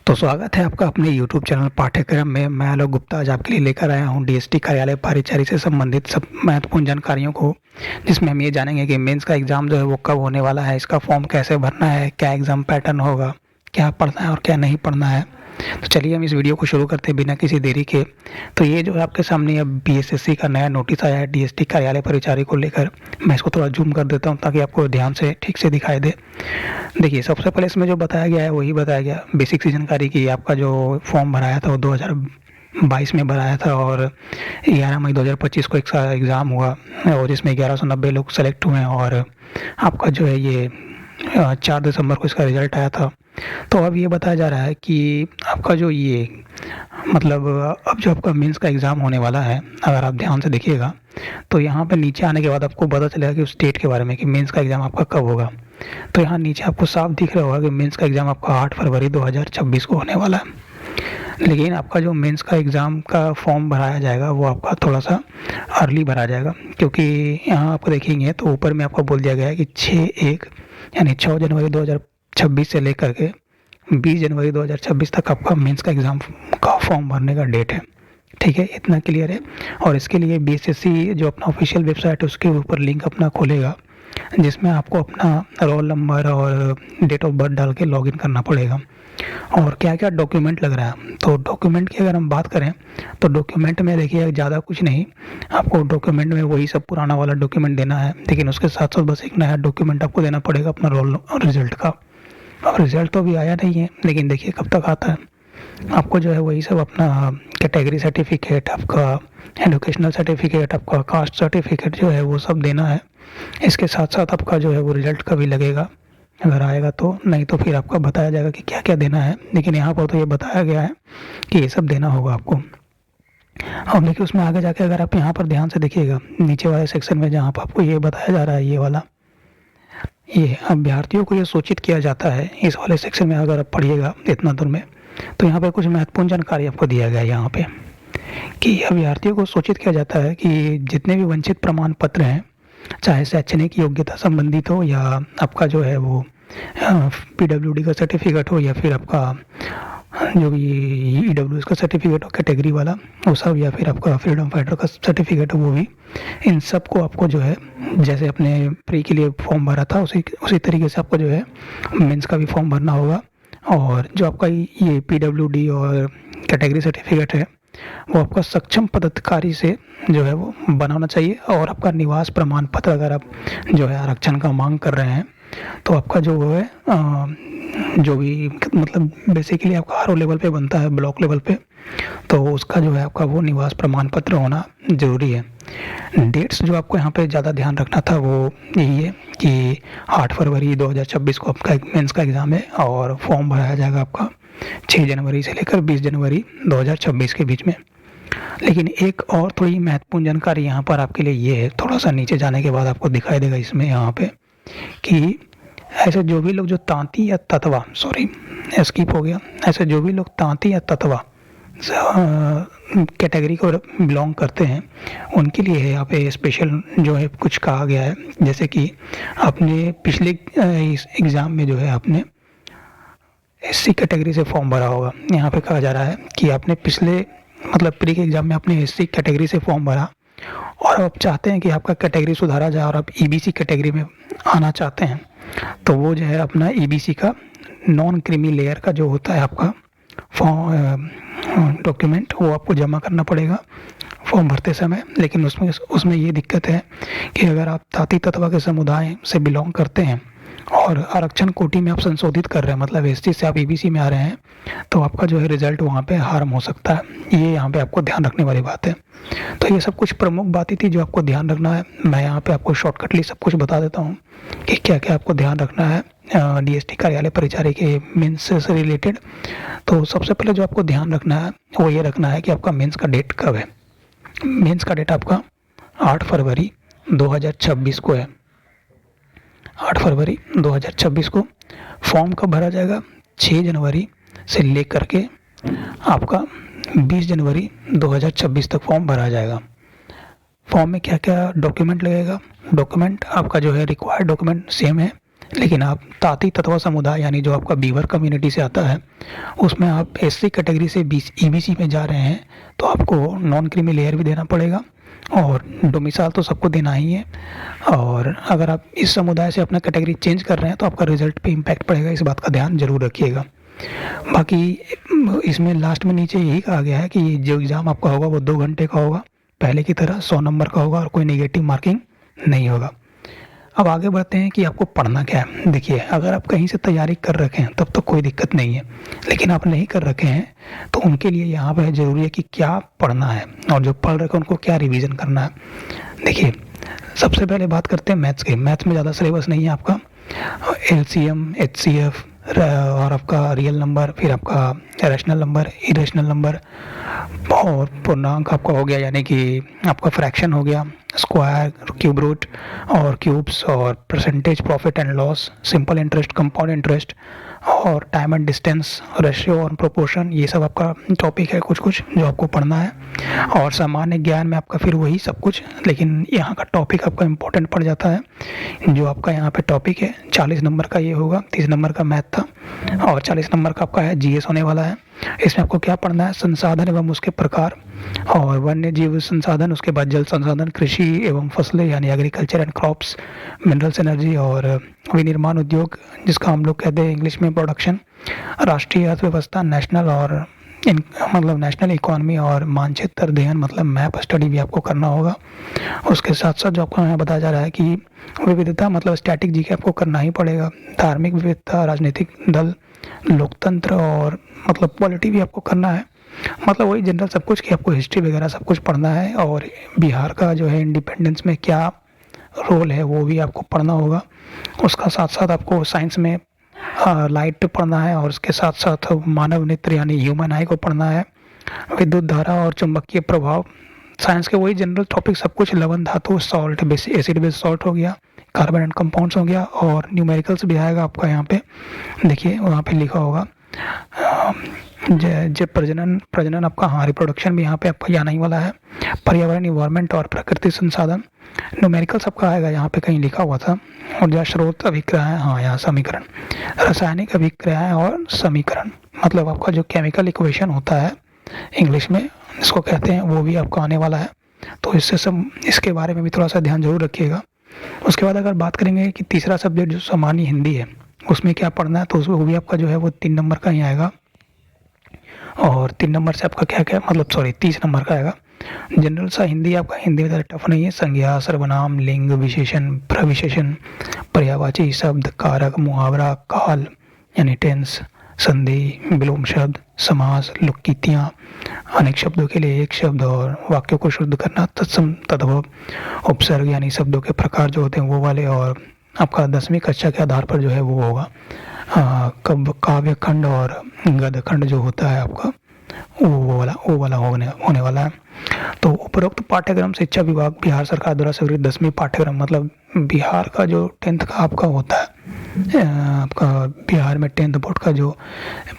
तो स्वागत है आपका अपने YouTube चैनल पाठ्यक्रम में। मैं आलोक गुप्ता आज आपके लिए लेकर आया हूँ डीएसटी कार्यालय परिचारी से संबंधित सब महत्वपूर्ण जानकारियों को, जिसमें हम ये जानेंगे कि मेंस का एग्ज़ाम जो है वो कब होने वाला है, इसका फॉर्म कैसे भरना है, क्या एग्ज़ाम पैटर्न होगा, क्या पढ़ना है और क्या नहीं पढ़ना है। तो चलिए हम इस वीडियो को शुरू करते हैं बिना किसी देरी के। तो ये जो है आपके सामने अब बीएसएससी का नया नोटिस आया है डीएसटी कार्यालय परिचारी को लेकर। मैं इसको थोड़ा जूम कर देता हूँ ताकि आपको ध्यान से ठीक से दिखाई दे। देखिए, सबसे पहले इसमें जो बताया गया है वही बताया गया बेसिक सी जानकारी की। आपका जो फॉर्म भराया था वो 2022 में भराया था और 11 मई 2025 को एक एग्ज़ाम हुआ और इसमें 1190 लोग सेलेक्ट हुए हैं और आपका जो है ये 4 दिसंबर को इसका रिजल्ट आया था। तो अब ये बताया जा रहा है कि आपका जो ये मतलब अब जो आपका मेंस का एग्ज़ाम होने वाला है, अगर आप ध्यान से देखिएगा तो यहाँ पे नीचे आने के बाद आपको पता चलेगा कि उस डेट के बारे में कि मेंस का एग्ज़ाम आपका कब होगा। तो यहाँ नीचे आपको साफ दिख रहा होगा कि मेंस का एग्ज़ाम आपका 8 फरवरी 2026 को होने वाला है। लेकिन आपका जो मेंस का एग्ज़ाम का फॉर्म भराया जाएगा वो आपका थोड़ा सा अर्ली भरा जाएगा, क्योंकि यहाँ आप देखेंगे तो ऊपर में आपको बोल दिया गया है कि 6 यानी 6 जनवरी 2026 से लेकर के 20 जनवरी 2026 तक आपका मेंस का एग्ज़ाम का फॉर्म भरने का डेट है। ठीक है, इतना क्लियर है। और इसके लिए बीएसएससी जो अपना ऑफिशियल वेबसाइट है उसके ऊपर लिंक अपना खोलेगा, जिसमें आपको अपना रोल नंबर और डेट ऑफ बर्थ डाल के लॉगिन करना पड़ेगा। और क्या क्या डॉक्यूमेंट लग रहा है, तो डॉक्यूमेंट की अगर हम बात करें तो डॉक्यूमेंट में देखिए ज़्यादा कुछ नहीं, आपको डॉक्यूमेंट में वही सब पुराना वाला डॉक्यूमेंट देना है, लेकिन उसके साथ साथ बस एक नया डॉक्यूमेंट आपको देना पड़ेगा अपना रोल रिजल्ट का। अब रिजल्ट तो अभी आया नहीं है, लेकिन देखिए कब तक आता है। आपको जो है वही सब अपना कैटेगरी सर्टिफिकेट, आपका एजुकेशनल सर्टिफिकेट, आपका कास्ट सर्टिफिकेट जो है वो सब देना है। इसके साथ साथ आपका जो है वो रिजल्ट का भी लगेगा अगर आएगा तो, नहीं तो फिर आपका बताया जाएगा कि क्या क्या देना है। लेकिन यहाँ पर तो ये बताया गया है कि ये सब देना होगा आपको। अब देखिए उसमें आगे जाके अगर आप यहाँ पर ध्यान से देखिएगा नीचे वाले सेक्शन में जहाँ पर आपको ये बताया जा रहा है, ये वाला ये अभ्यर्थियों को ये सूचित किया जाता है, इस वाले सेक्शन में अगर आप पढ़िएगा इतना दूर में तो यहाँ पर कुछ महत्वपूर्ण जानकारी आपको दिया गया है यहाँ पे कि अभ्यर्थियों को सूचित किया जाता है कि जितने भी वंचित प्रमाण पत्र हैं, चाहे शैक्षणिक योग्यता संबंधित हो या आपका जो है वो पीडब्ल्यूडी का सर्टिफिकेट हो या फिर आपका जो भी ईडब्ल्यूएस का सर्टिफिकेट हो कैटेगरी वाला वो सब, या फिर आपका फ्रीडम फाइटर का सर्टिफिकेट हो वो भी, इन सब को आपको जो है जैसे अपने प्री के लिए फॉर्म भरा था उसी तरीके से आपको जो है मेंस का भी फॉर्म भरना होगा। और जो आपका ये पीडब्ल्यूडी और कैटेगरी सर्टिफिकेट है वो आपका सक्षम पदाधिकारी से जो है वो बनाना चाहिए। और आपका निवास प्रमाण पत्र अगर आप जो है आरक्षण का मांग कर रहे हैं तो आपका जो वो है जो भी मतलब बेसिकली आपका आरओ लेवल पे बनता है, ब्लॉक लेवल पे, तो उसका जो है आपका वो निवास प्रमाण पत्र होना ज़रूरी है। डेट्स जो आपको यहाँ पे ज़्यादा ध्यान रखना था वो यही है कि 8 फरवरी 2026 को आपका मेंस का एग्ज़ाम है और फॉर्म भराया जाएगा आपका 6 जनवरी से लेकर 20 जनवरी 2026 के बीच में। लेकिन एक और थोड़ी महत्वपूर्ण जानकारी यहाँ पर आपके लिए ये है, थोड़ा सा नीचे जाने के बाद आपको दिखाई देगा इसमें यहाँ पे कि ऐसे जो भी लोग जो तांती या ततवा स्किप हो गया, ऐसे जो भी लोग तांती या ततवा कैटेगरी को बिलोंग करते हैं उनके लिए है यहाँ पे स्पेशल जो है कुछ कहा गया है। जैसे कि आपने पिछले इस एग्ज़ाम में जो है आपने एससी कैटेगरी से फॉर्म भरा होगा, यहाँ पे कहा जा रहा है कि आपने पिछले मतलब प्री के एग्ज़ाम में आपने एससी कैटेगरी से फॉर्म भरा और आप चाहते हैं कि आपका कैटेगरी सुधारा जाए और आप ईबीसी कैटेगरी में आना चाहते हैं, तो वो जो है अपना ईबीसी का नॉन क्रीमी लेयर का जो होता है आपका फॉर्म डॉक्यूमेंट वो आपको जमा करना पड़ेगा फॉर्म भरते समय। लेकिन उसमें ये दिक्कत है कि अगर आप ताती तत्वा के समुदाय से बिलोंग करते हैं और आरक्षण कोटि में आप संशोधित कर रहे हैं, मतलब एसटी से आप ईबीसी में आ रहे हैं, तो आपका जो है रिजल्ट वहाँ पे हार्म हो सकता है। ये यहाँ पे आपको ध्यान रखने वाली बात है। तो ये सब कुछ प्रमुख बातें थी जो आपको ध्यान रखना है। मैं यहाँ पे आपको शॉर्टकटली सब कुछ बता देता हूँ कि क्या क्या आपको ध्यान रखना है डीएसटी कार्यालय परिचारी के मेंस से रिलेटेड। तो सबसे पहले जो आपको ध्यान रखना है वो ये रखना है कि आपका मेंस का डेट कब है। मेंस का डेट आपका 8 फरवरी 2026 को है। 8 फरवरी 2026 को फॉर्म कब भरा जाएगा, 6 जनवरी से लेकर के आपका 20 जनवरी 2026 तक फॉर्म भरा जाएगा। फॉर्म में क्या क्या डॉक्यूमेंट लगेगा, डॉक्यूमेंट आपका जो है रिक्वायर्ड डॉक्यूमेंट सेम है, लेकिन आप ताती तत्व समुदाय यानी जो आपका बीवर कम्युनिटी से आता है, उसमें आप एससी कैटेगरी से ईबीसी में जा रहे हैं, तो आपको नॉन क्रीमी लेयर भी देना पड़ेगा और डोमिसाइल तो सबको देना ही है। और अगर आप इस समुदाय से अपना कैटेगरी चेंज कर रहे हैं तो आपका रिजल्ट पे इम्पैक्ट पड़ेगा, इस बात का ध्यान जरूर रखिएगा। बाकी इसमें लास्ट में नीचे यही कहा गया है कि जो एग्ज़ाम आपका होगा वो 2 घंटे का होगा, पहले की तरह 100 नंबर का होगा और कोई नेगेटिव मार्किंग नहीं होगा। अब आगे बढ़ते हैं कि आपको पढ़ना क्या है। देखिए, अगर आप कहीं से तैयारी कर रखे हैं तब तो कोई दिक्कत नहीं है, लेकिन आप नहीं कर रखे हैं तो उनके लिए यहाँ पर ज़रूरी है कि क्या पढ़ना है और जो पढ़ रखे हैं उनको क्या रिवीजन करना है। देखिए, सबसे पहले बात करते हैं मैथ्स की। मैथ्स में ज़्यादा सिलेबस नहीं है आपका। एलसीएम, एचसीएफ और आपका रियल नंबर, फिर आपका रैशनल नंबर, इरेशनल नंबर और पूर्णांक आपका हो गया, यानी कि आपका फ्रैक्शन हो गया, स्क्वायर, क्यूब रूट और क्यूब्स और percentage, profit and loss, simple interest, compound interest और टाइम एंड डिस्टेंस, रेशियो और प्रोपोर्शन, ये सब आपका टॉपिक है कुछ कुछ जो आपको पढ़ना है। और सामान्य ज्ञान में आपका फिर वही सब कुछ, लेकिन यहाँ का टॉपिक आपका इम्पोर्टेंट पड़ जाता है। जो आपका यहाँ पे टॉपिक है 40 नंबर का ये होगा, 30 नंबर का मैथ था और 40 नंबर का आपका है जीएस होने वाला है। इसमें आपको क्या पढ़ना है, संसाधन एवं उसके प्रकार और वन्य जीव संसाधन, उसके बाद जल संसाधन, कृषि एवं फसलें यानी agriculture and crops, minerals, energy और विनिर्माण उद्योग जिसका हम लोग कहते हैं इंग्लिश में प्रोडक्शन, राष्ट्रीय अर्थव्यवस्था, नेशनल और मतलब नेशनल इकोनॉमी और मानचित्र अध्ययन मतलब मैप स्टडी भी आपको करना होगा। उसके साथ साथ जो आपको यहाँ बताया जा रहा है कि विविधता मतलब स्टैटिक जीके आपको करना ही पड़ेगा, धार्मिक विविधता, राजनीतिक दल, लोकतंत्र और मतलब पॉलिटी भी आपको करना है। मतलब वही जनरल सब कुछ कि आपको हिस्ट्री वगैरह सब कुछ पढ़ना है। और बिहार का जो है इंडिपेंडेंस में क्या रोल है वो भी आपको पढ़ना होगा। उसका साथ साथ आपको साइंस में लाइट पढ़ना है और उसके साथ साथ मानव नेत्र यानी ह्यूमन आई को पढ़ना है, विद्युत धारा और चुंबकीय प्रभाव, साइंस के वही जनरल टॉपिक सब कुछ, लवण धातु, salt base, acid base salt हो गया, कार्बन एंड कंपाउंड्स हो गया और न्यूमेरिकल्स भी आएगा आपका यहाँ पे। देखिए वहाँ पे लिखा होगा जब प्रजनन आपका, हाँ रिप्रोडक्शन भी यहाँ पे आपका आने ही वाला है, पर्यावरण इन्वायरमेंट और प्रकृति संसाधन, न्यूमेरिकल सबका आएगा यहाँ पे कहीं लिखा हुआ था। ऊर्जा स्रोत, अभिक्रियाएं, हाँ यहाँ समीकरण, रासायनिक अभिक्रियाएं और समीकरण मतलब आपका जो केमिकल इक्वेशन होता है इंग्लिश में इसको कहते हैं, वो भी आपको आने वाला है। तो इससे सब इसके बारे में भी थोड़ा सा ध्यान जरूर रखिएगा। उसके बाद अगर बात करेंगे कि तीसरा सब्जेक्ट जो सामान्य हिंदी है उसमें क्या पढ़ना है, तो उसमें वो भी आपका जो है वो 3 नंबर का ही आएगा। और 3 नंबर से आपका क्या क्या मतलब 30 नंबर का आएगा। जनरल सा हिंदी आपका, हिंदी में ज़्यादा टफ नहीं है। संज्ञा, सर्वनाम, लिंग, विशेषण, प्रविशेषण, पर्यायवाची शब्द, कारक, मुहावरा, काल यानी टेंस, संधि, विलोम शब्द, समास, लुक्कितियाँ, अनेक शब्दों के लिए एक शब्द और वाक्यों को शुद्ध करना, तत्सम, तद्भव, उपसर्ग यानी शब्दों के प्रकार जो होते हैं वो वाले। और आपका 10वीं कक्षा के आधार पर जो है वो होगा काव्य खंड और गद्य खंड जो होता है आपका वो वाला होने वाला है। तो उपरोक्त पाठ्यक्रम शिक्षा विभाग बिहार सरकार द्वारा स्वीकृत 10वीं पाठ्यक्रम मतलब बिहार का जो 10th का आपका होता है, आपका बिहार में 10th बोर्ड का जो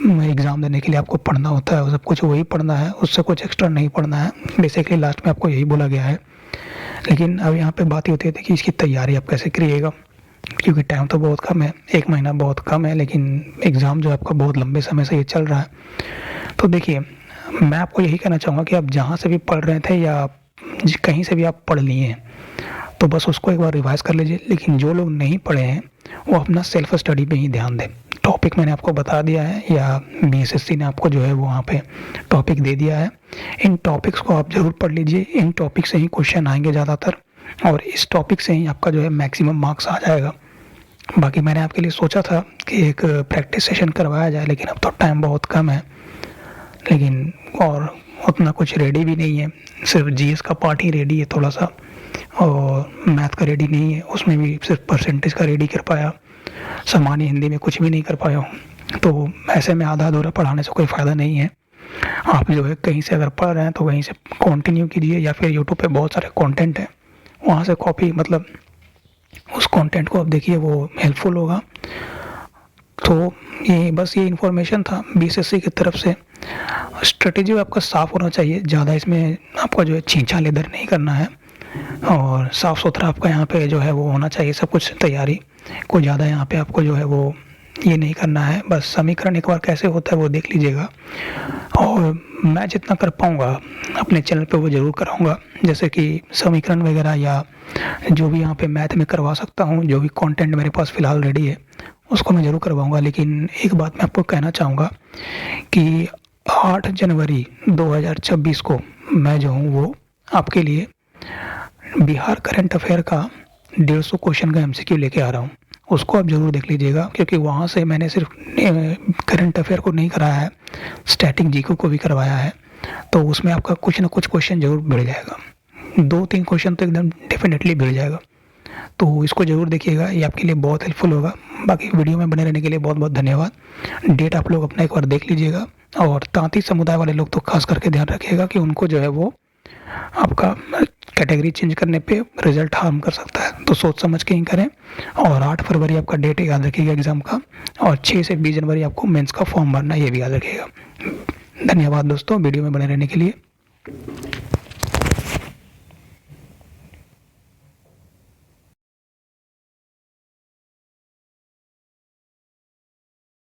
एग्ज़ाम देने के लिए आपको पढ़ना होता है वो सब कुछ वही पढ़ना है, उससे कुछ एक्स्ट्रा नहीं पढ़ना है। बेसिकली लास्ट में आपको यही बोला गया है। लेकिन अब यहाँ पे बात ही होती है कि इसकी तैयारी आप कैसे करिएगा, क्योंकि टाइम तो बहुत कम है, 1 महीना बहुत कम है, लेकिन एग्ज़ाम जो आपका बहुत लंबे समय से ये चल रहा है। तो देखिए, मैं आपको यही कहना चाहूँगा कि आप जहाँ से भी पढ़ रहे थे या कहीं से भी आप पढ़ लिए हैं तो बस उसको एक बार रिवाइज़ कर लीजिए। लेकिन जो लोग नहीं पढ़े हैं वो अपना सेल्फ स्टडी पे ही ध्यान दें। टॉपिक मैंने आपको बता दिया है या बीएसएससी ने आपको जो है वो वहाँ पे टॉपिक दे दिया है, इन टॉपिक्स को आप ज़रूर पढ़ लीजिए। इन टॉपिक से ही क्वेश्चन आएंगे ज़्यादातर और इस टॉपिक से ही आपका जो है मैक्सिमम मार्क्स आ जाएगा। बाकी मैंने आपके लिए सोचा था कि एक प्रैक्टिस सेशन करवाया जाए, लेकिन अब तो टाइम बहुत कम है, लेकिन और उतना कुछ रेडी भी नहीं है। सिर्फ जीएस का पार्ट ही रेडी है थोड़ा सा और मैथ का रेडी नहीं है, उसमें भी सिर्फ परसेंटेज का रेडी कर पाया, सामान्य हिंदी में कुछ भी नहीं कर पाया हूँ। तो ऐसे में आधा अधूरा पढ़ाने से कोई फ़ायदा नहीं है। आप जो है कहीं से अगर पढ़ रहे हैं तो वहीं से कंटिन्यू कीजिए या फिर यूट्यूब पे बहुत सारे कंटेंट हैं वहाँ से कॉपी मतलब उस कंटेंट को आप देखिए, वो हेल्पफुल होगा। तो ये बस ये इन्फॉर्मेशन था बीएसएससी की तरफ से। स्ट्रेटेजी आपका साफ़ होना चाहिए, ज़्यादा इसमें आपका जो है छींचा लेदर नहीं करना है और साफ़ सुथरा आपका यहाँ पे जो है वो होना चाहिए सब कुछ तैयारी। कोई ज़्यादा यहाँ पे आपको जो है वो ये नहीं करना है, बस समीकरण एक बार कैसे होता है वो देख लीजिएगा। और मैं जितना कर पाऊँगा अपने चैनल पे वो ज़रूर कराऊँगा, जैसे कि समीकरण वगैरह या जो भी यहाँ पे मैथ में करवा सकता हूँ, जो भी कंटेंट मेरे पास फ़िलहाल रेडी है उसको मैं ज़रूर करवाऊँगा। लेकिन एक बात मैं आपको कहना चाहूँगा कि 8 जनवरी 2026 को मैं जो हूँ वो आपके लिए बिहार करंट अफेयर का 150 क्वेश्चन का एमसीक्यू लेके आ रहा हूँ। उसको आप ज़रूर देख लीजिएगा, क्योंकि वहाँ से मैंने सिर्फ करंट अफेयर को नहीं कराया है, स्टैटिक जीके को भी करवाया है। तो उसमें आपका कुछ ना कुछ क्वेश्चन ज़रूर भिड़ जाएगा, 2-3 क्वेश्चन तो एकदम डेफिनेटली भिड़ जाएगा। तो इसको ज़रूर देखिएगा, ये आपके लिए बहुत हेल्पफुल होगा। बाकी वीडियो में बने रहने के लिए बहुत बहुत धन्यवाद। डेट आप लोग अपना एक बार देख लीजिएगा, और तांती समुदाय वाले लोग तो खास करके ध्यान रखिएगा कि उनको जो है वो आपका कैटेगरी चेंज करने पे रिजल्ट हार्म कर सकता है, तो सोच समझ के ही करें। और 8 फरवरी आपका डेट याद रखिएगा एग्ज़ाम का, और 6 से 20 जनवरी आपको मेंस का फॉर्म भरना है, ये भी याद रखिएगा। धन्यवाद दोस्तों वीडियो में बने रहने के लिए।